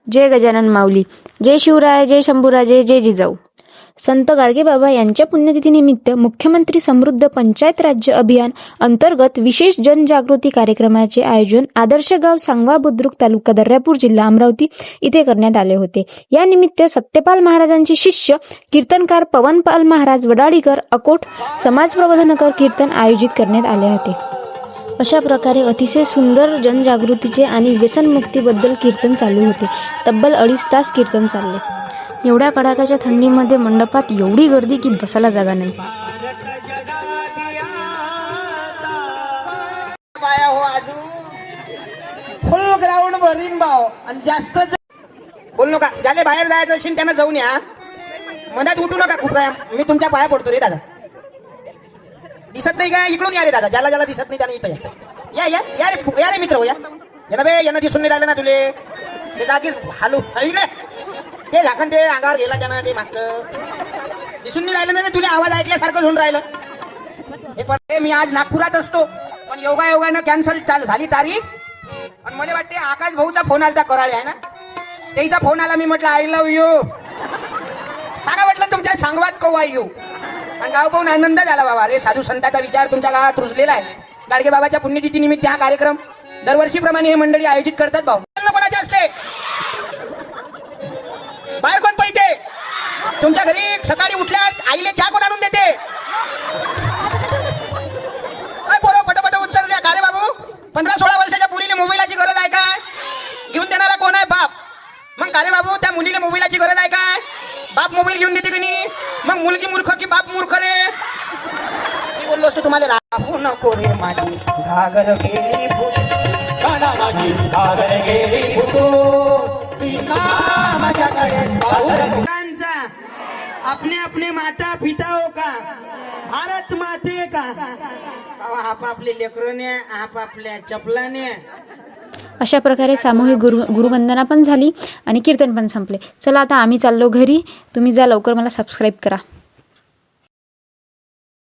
जय गजानन माऊली, जय शिवराय, जय शंभूराजे, जय जिजाऊ. संत गाडगेबाबा यांच्या पुण्यतिथीनिमित्त मुख्यमंत्री समृद्ध पंचायत राज्य अभियान अंतर्गत विशेष जनजागृती कार्यक्रमाचे आयोजन आदर्श गाव सांगवा बुद्रुक तालुका दर्यापूर जिल्हा अमरावती इथे करण्यात आले होते. या निमित्त सत्यपाल महाराजांचे शिष्य कीर्तनकार पवनपाल महाराज वडाळीकर अकोट समाज प्रबोधनकर कीर्तन आयोजित करण्यात आले होते. अशा प्रकारे अतिशय सुंदर जनजागृतीचे आणि व्यसनमुक्तीबद्दल कीर्तन चालू होते. तब्बल 2.5 तास कीर्तन चालले. एवढ्या कडाक्याच्या थंडीमध्ये मंडपात एवढी गर्दी की बसायला जागा नाही. फुल ग्राउंड भरीन भाव आणि जास्त बोल नका. ज्याला बाहेर जायचं असेल त्यांना जाऊन या. मनात उठू नका. खूप मी तुमच्या पाया पडतो रे दादा. दिसत नाही का? इकडून या रे दादा. ज्याला ज्याला दिसत नाही त्याने इथं या. या या रे, या रे मित्र हो. या ना बे. यांना दिसून नाही राहिलं ना तुले. ते जागीच हालू इकडे. ते झाकण ते अंगावर गेला त्यानं. ते मागचं दिसून नाही राहिलं ना तुला. आवाज ऐकल्यासारखं होऊन राहिलं. हे पण मी आज नागपुरात असतो पण योगायोगानं कॅन्सल झाली तारीख. आणि मला वाटते आकाश भाऊचा फोन आला. कराळे आहे ना, त्याचा फोन आला. मी म्हटलं आय लव्ह यू. सांगा म्हटलं तुमच्या सांगवात कवा येऊ. आणि गाव पाहून आनंद झाला बाबा. अरे साधू संतांचा विचार तुमच्या गावात रुजलेला आहे. गाडगे बाबाच्या पुण्यतिथी निमित्त हा कार्यक्रम दरवर्षीप्रमाणे हे मंडळी आयोजित करतात. भाऊ कोणाचे असते बाहेर कोण पाहिजे? तुमच्या घरी सकाळी उठल्यास आईले चहा कोण आणून देते? पोरं पटपट उत्तर द्या. का रे बाबू? 15-16 वर्षाच्या मुलीला मोबाईलाची गरज आहे काय? घेऊन देणारा कोण आहे? बाप. मग का रे बाबू त्या मुलीला मोबाईलाची गरज आहे काय? बाप मोबाईल घेऊन देते की नाही? मग मुलगी मूर्ख की बाप मूर्ख रे? मी बोललो असतो तुम्हाला राहू नको रे माझी घागर गेली अपने अपने माता पिता हो का? भारत माते का? आपापले लेकरने आपापल्या चपलाने. अशा प्रकारे सामूहिक गुरुवंदना पण झाली आणि कीर्तन पण संपले. चला आता आम्ही चाललो घरी. तुम्ही जा लवकर. मला सबस्क्राईब करा.